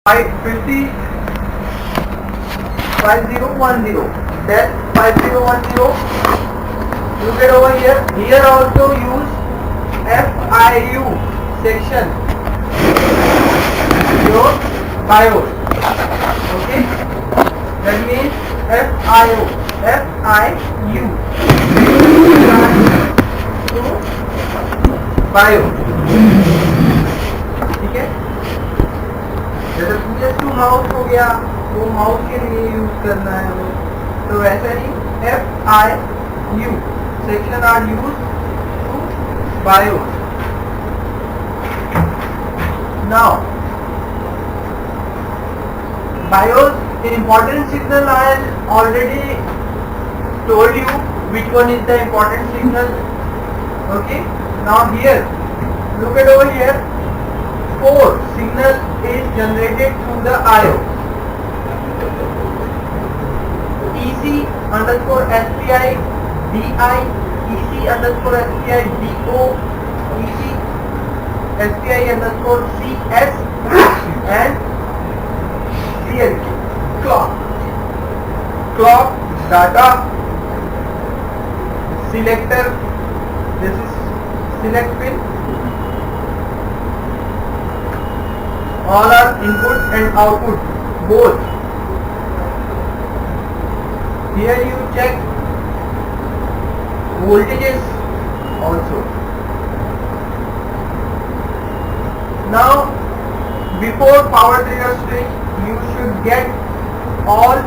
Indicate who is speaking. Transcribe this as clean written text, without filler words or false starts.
Speaker 1: 50 5010. Then 5010. Look at over here. Here also use FIU section. Your BIOS. Okay. That means FIU. FIU. BIOS. ठीक है. जैसे PS2 mouse हो गया, वो mouse के लिए यूज करना है हमें, तो वैसे ही FIU section are used to BIOS. Now, BIOS important signal I already told you which one is the important signal. Okay. Now here, look at over here. 4 signal is generated through the IO. EC underscore SPI DI, EC underscore SPI DO, EC SPI underscore CS and CLQ. Clock data selector. This is select pin. All are input and output both. Here you check voltages also. Now before power trigger switch you should get all